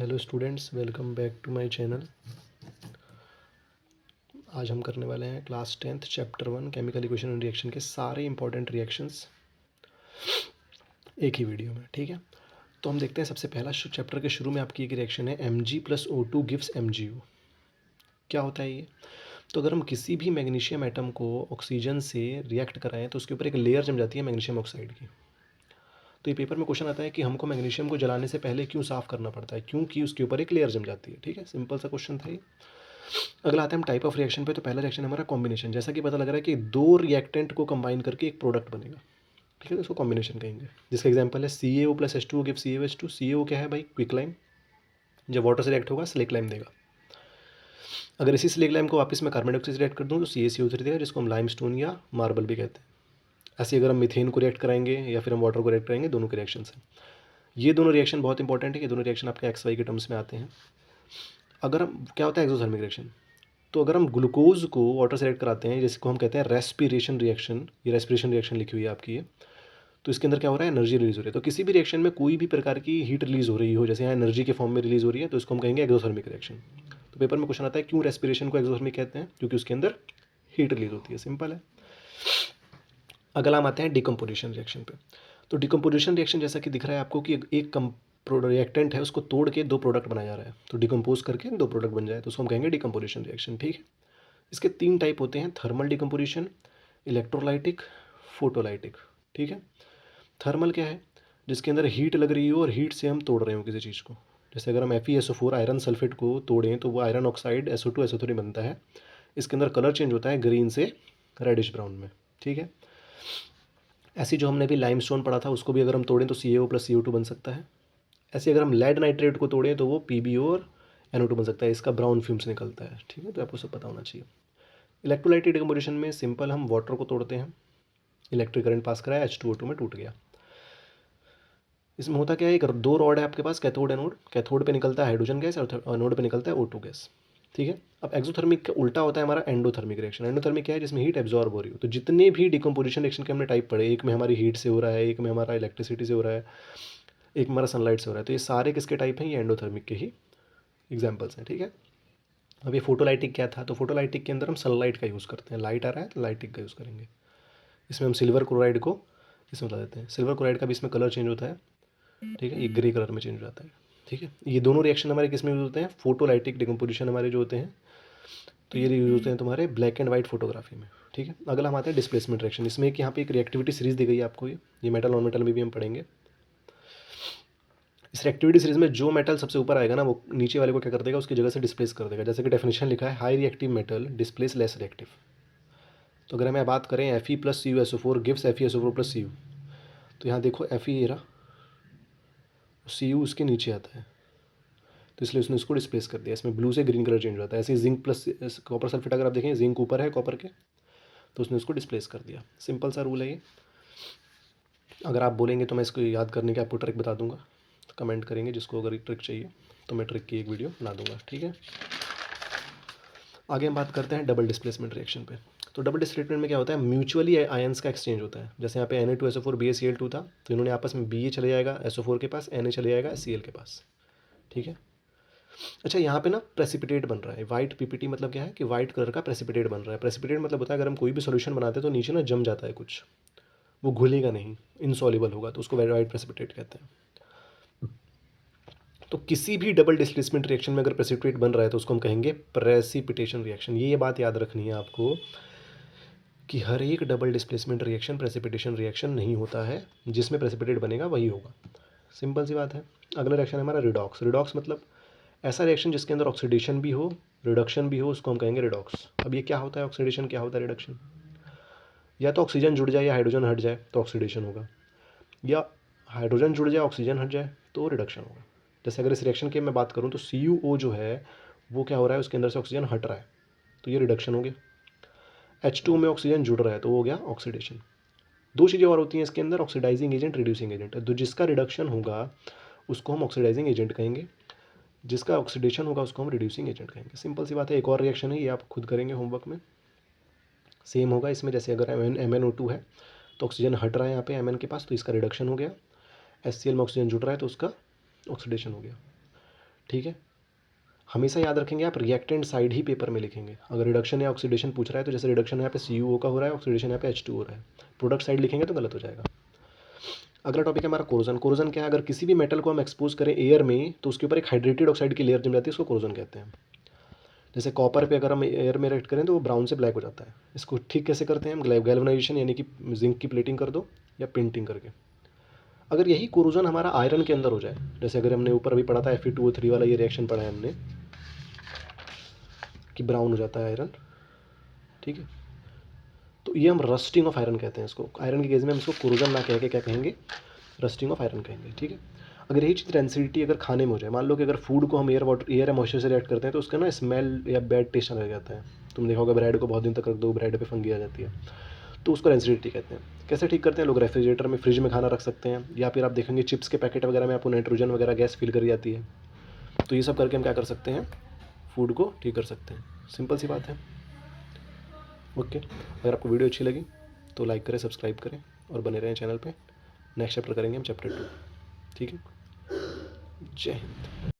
Hello students, welcome back to my channel. आज हम करने वाले हैं class 10th chapter 1 chemical equation and reaction के सारे इंपॉर्टेंट रिएक्शंस एक ही वीडियो में। ठीक है, तो हम देखते हैं। सबसे पहला चैप्टर के शुरू में आपकी एक रिएक्शन है Mg+O2 गिव्स MgO। क्या होता है ये? तो अगर हम किसी भी मैग्नीशियम एटम को ऑक्सीजन से रिएक्ट कराएं तो उसके ऊपर एक लेयर जम जाती है मैग्नीशियम ऑक्साइड की। तो ये पेपर में क्वेश्चन आता है कि हमको मैग्नीशियम को जलाने से पहले क्यों साफ़ करना पड़ता है, क्योंकि उसके ऊपर एक लेयर जम जाती है। ठीक है, सिंपल सा क्वेश्चन था ये। अगला आता है हम टाइप ऑफ रिएक्शन पे। तो पहला रिएक्शन हमारा कॉम्बिनेशन। जैसा कि पता लग रहा है कि दो रिएक्टेंट को कंबाइन करके एक प्रोडक्ट बनेगा। ठीक है, तो इसको कॉम्बिनेशन कहेंगे। जिसका एग्जांपल है CaO + H2O give CaOH2। CaO क्या है भाई? Quick lime. जब वाटर से रिएक्ट होगा स्लेक लाइम देगा। अगर इसी स्लेक लाइम को वापस मैं कार्बन डाइऑक्साइड से रिएक्ट कर दूँ तो CaCO3 देगा, जिसको हम लाइमस्टोन या मार्बल भी कहते हैं। ऐसे अगर हम मीथेन को रिएक्ट कराएंगे या फिर हम वाटर को रिएक्ट कराएंगे, दोनों के रिएक्शन हैं। ये दोनों रिएक्शन बहुत इंपॉर्टेंट है। ये दोनों रिएक्शन आपके XY के टर्म्स में आते हैं। अगर हम क्या होता है एक्सोथर्मिक रिएक्शन? तो अगर हम ग्लूकोज को वाटर से रिएक्ट कराते हैं, जिसको हम कहते हैं रेस्पिरेशन रिएक्शन, ये रेस्पिरेशन रिएक्शन लिखी हुई है आपकी ये, तो इसके अंदर क्या हो रहा है? एनर्जी रिलीज हो रही है। तो किसी भी रिएक्शन में कोई भी प्रकार की हीट रिलीज हो रही हो, जैसे यहाँ एनर्जी के फॉर्म में रिलीज हो रही है, तो इसको हम कहेंगे एक्सोथर्मिक रिएक्शन। तो पेपर में क्वेश्चन आता है क्यों रेस्पिरेशन को एक्सोथर्मिक कहते हैं? क्योंकि उसके अंदर हीट रिलीज होती है। सिंपल है। अगला हम आते हैं डिकम्पोजिशन रिएक्शन पे। तो डिकम्पोजिशन रिएक्शन जैसा कि दिख रहा है आपको कि एक रिएक्टेंट है, उसको तोड़ के दो प्रोडक्ट बनाया जा रहा है। तो डिकम्पोज करके दो प्रोडक्ट बन जाए तो उसको हम कहेंगे डिकम्पोजिशन रिएक्शन। ठीक है, इसके तीन टाइप होते हैं: थर्मल डिकम्पोजिशन, इलेक्ट्रोलाइटिक, फोटोलाइटिक। ठीक है, थर्मल क्या है? जिसके अंदर हीट लग रही हो और हीट से हम तोड़ रहे हो किसी चीज़ को। जैसे अगर हम FeSO4 आयरन सल्फेट को तोड़ें तो वो आयरन ऑक्साइड SO2 SO3 बनता है। इसके अंदर कलर चेंज होता है ग्रीन से रेडिश ब्राउन में। ठीक है, ऐसी जो हमने अभी लाइमस्टोन पढ़ा था, उसको भी अगर हम तोड़ें तो CaO + CO2 बन सकता है। ऐसे अगर हम लेड नाइट्रेट को तोड़ें तो वो PbO और NO2 बन सकता है। इसका ब्राउन फ्यूम्स निकलता है। ठीक है, तो आपको सब पता होना चाहिए। इलेक्ट्रोलाइटिक डिकम्पोजिशन में सिंपल हम वाटर को तोड़ते हैं, इलेक्ट्रिक करंट पास कराया, H2O2 में टूट गया। इसमें होता क्या है? एक दो रॉड है आपके पास, कैथोड एनोड। कैथोड पे निकलता है हाइड्रोजन गैस और एनोड पे निकलता है O2 गैस। ठीक है, अब एक्सोथर्मिक का उल्टा होता है हमारा एंडोथर्मिक रिएक्शन। एंडोथर्मिक क्या है? जिसमें हीट एब्जॉर्ब हो रही हो। तो जितने भी डिकम्पोजिशन रिएक्शन के हमने टाइप पढ़े, एक में हमारी हीट से हो रहा है, एक में हमारा इलेक्ट्रिसिटी से हो रहा है, एक में हमारा सनलाइट से हो रहा है, तो ये सारे किसके टाइप हैं? ये एंडोथर्मिक के ही एग्जाम्पल्स हैं। ठीक है, अब ये फोटोलाइटिक क्या था? तो फोटोलाइटिक के अंदर हम सनलाइट का यूज़ करते हैं। लाइट आ रहा है तो लाइटिक का यूज़ करेंगे। इसमें हम सिल्वर क्लोराइड को इसमें बता देते हैं। सिल्वर क्लोराइड का भी इसमें कलर चेंज होता है। ठीक है, ये ग्रे कलर में चेंज हो जाता है। ठीक है, ये दोनों रिएक्शन हमारे किस में यूज होते हैं? फोटोलाइटिक डिकम्पोजिशन हमारे जो होते हैं, तो ये यूज होते हैं तुम्हारे ब्लैक एंड वाइट फोटोग्राफी में। ठीक है, अगला हम आते हैं डिस्प्लेसमेंट रिएक्शन। इसमें एक यहाँ पे एक रिएक्टिविटी सीरीज दी गई है आपको। ये मेटल नॉन मेटल में भी हम पढ़ेंगे। इस रिएक्टिविटी सीरीज में जो मेटल सबसे ऊपर आएगा ना, वो नीचे वाले को क्या कर देगा? उसकी जगह से डिस्प्लेस कर देगा। जैसे कि डेफिनेशन लिखा है, high reactive metal displace less reactive. तो अगर हमें बात करें Fe + CuSO4 gives FeSO4 + Cu, तो यहाँ देखो Fe ये रहा, Cu उसके नीचे आता है, तो इसलिए उसने उसको डिस्प्लेस कर दिया। इसमें ब्लू से ग्रीन कलर चेंज होता है। ऐसे जिंक प्लस कॉपर सल्फेट अगर आप देखें, जिंक ऊपर है कॉपर के, तो उसने उसको डिस्प्लेस कर दिया। सिंपल सा रूल है ये। अगर आप बोलेंगे तो मैं इसको याद करने की आपको ट्रिक बता दूंगा, तो कमेंट करेंगे जिसको अगर ट्रिक चाहिए तो मैं ट्रिक की एक वीडियो बना दूंगा। ठीक है, आगे हम बात करते हैं डबल डिस्प्लेसमेंट रिएक्शन पे। तो डबल डिस्प्लेसमेंट में क्या होता है? म्यूचुअली आयंस का एक्सचेंज होता है। जैसे यहाँ पे Na2SO4 BaCl2 था, तो इन्होंने आपस में Ba चले जाएगा SO4 के पास, Na चले जाएगा Cl के पास। ठीक है, अच्छा यहाँ पे ना प्रेसिपिटेट बन रहा है। वाइट PPT मतलब क्या है? कि वाइट कलर का प्रेसिपिटेट बन रहा है। प्रेसिपिटेट मतलब होता है अगर हम कोई भी सोल्यूशन बनाते हैं तो नीचे ना जम जाता है कुछ, वो घुलेगा नहीं, इनसॉल्युबल होगा, तो उसको वाइट प्रेसिपिटेट कहते हैं। तो किसी भी डबल डिस्प्लेसमेंट रिएक्शन में अगर प्रेसिपिटेट बन रहा है तो उसको हम कहेंगे प्रेसिपिटेशन रिएक्शन। ये बात याद रखनी है आपको कि हर एक double displacement reaction precipitation reaction नहीं होता है। जिसमें प्रेसिपिटेट बनेगा वही होगा। सिंपल सी बात है। अगला रिएक्शन है हमारा रिडॉक्स। रिडॉक्स मतलब ऐसा रिएक्शन जिसके अंदर ऑक्सीडेशन भी हो, रिडक्शन भी हो, उसको हम कहेंगे रिडॉक्स। अब ये क्या होता है ऑक्सीडेशन, क्या होता है रिडक्शन? या तो ऑक्सीजन जुड़ जाए या हाइड्रोजन हट जाए तो ऑक्सीडेशन होगा, या हाइड्रोजन जुड़ जाए ऑक्सीजन हट जाए तो रिडक्शन होगा। जैसे अगर इस रिएक्शन की मैं बात करूँ तो CuO जो है वो क्या हो रहा है? उसके अंदर से ऑक्सीजन हट रहा है, तो ये रिडक्शन हो गया। H2 में ऑक्सीजन जुड़ रहा है तो वो हो गया ऑक्सीडेशन। दो चीज़ें और होती हैं इसके अंदर, ऑक्सीडाइजिंग एजेंट, रिड्यूसिंग एजेंट। तो जिसका रिडक्शन होगा उसको हम ऑक्सीडाइजिंग एजेंट कहेंगे, जिसका ऑक्सीडेशन होगा उसको हम रिड्यूसिंग एजेंट कहेंगे। सिंपल सी बात है। एक और रिएक्शन है, ये आप खुद करेंगे होमवर्क में। सेम होगा इसमें। जैसे अगर MnO2 है तो ऑक्सीजन हट रहा है यहाँ पे Mn के पास, तो इसका रिडक्शन हो गया। HCl में ऑक्सीजन जुड़ रहा है तो उसका ऑक्सीडेशन हो गया। ठीक है। हमेशा याद रखेंगे आप रिएक्टेंट साइड ही पेपर में लिखेंगे। अगर रिडक्शन या ऑक्सीडेशन पूछ रहा है तो जैसे रिडक्शन यहाँ पे CuO का हो रहा है, ऑक्सीडेशन यहाँ पे H2 हो रहा है, प्रोडक्ट साइड लिखेंगे तो गलत हो जाएगा। अगला टॉपिक है हमारा कोरोजन। कोरोजन क्या है, अगर किसी भी मेटल को हम एक्सपोज करें एयर में तो उसके ऊपर एक हाइड्रेटेड ऑक्साइड की लेयर जम जाती है, उसको कोरोजन कहते हैं। जैसे कॉपर पे अगर हम एयर में रिएक्ट करें तो वो ब्राउन से ब्लैक हो जाता है। इसको ठीक कैसे करते हैं हम, गैल्वेनाइजेशन यानी कि जिंक की प्लेटिंग कर दो या पेंटिंग करके। अगर यही कोरोजन हमारा आयरन के अंदर हो जाए, जैसे अगर हमने ऊपर अभी पढ़ा था Fe2O3 वाला ये रिएक्शन पढ़ा है हमने कि ब्राउन हो जाता है आयरन, ठीक है, तो ये हम रस्टिंग ऑफ आयरन कहते हैं इसको। आयरन के केस में हम इसको कोरोजन ना कह के क्या कहेंगे, रस्टिंग ऑफ आयरन कहेंगे, ठीक है। अगर यही चीज़ डेंसिटी अगर खाने में हो जाए, मान लो कि अगर फूड को हम एयर या मॉइस्चर से रिएक्ट करते हैं तो उसका ना स्मेल या बैड टेस्ट लग जाता है। तुम देखा होगा ब्रेड को बहुत दिन तक रख दो, ब्रेड पे फंगी आ जाती है, तो उसको डेंसिटी कहते हैं। कैसे ठीक करते हैं लोग, रेफ्रिजरेटर में फ्रिज में खाना रख सकते हैं, या फिर आप देखेंगे चिप्स के पैकेट वगैरह में आपको नाइट्रोजन वगैरह गैस फिल करी जाती है। तो ये सब करके हम क्या कर सकते हैं, फूड को ठीक कर सकते हैं। सिंपल सी बात है। ओके, अगर आपको वीडियो अच्छी लगी तो लाइक करें, सब्सक्राइब करें और बने रहें चैनल पे। नेक्स्ट चैप्टर करेंगे हम चैप्टर 2, ठीक है। जय हिंद।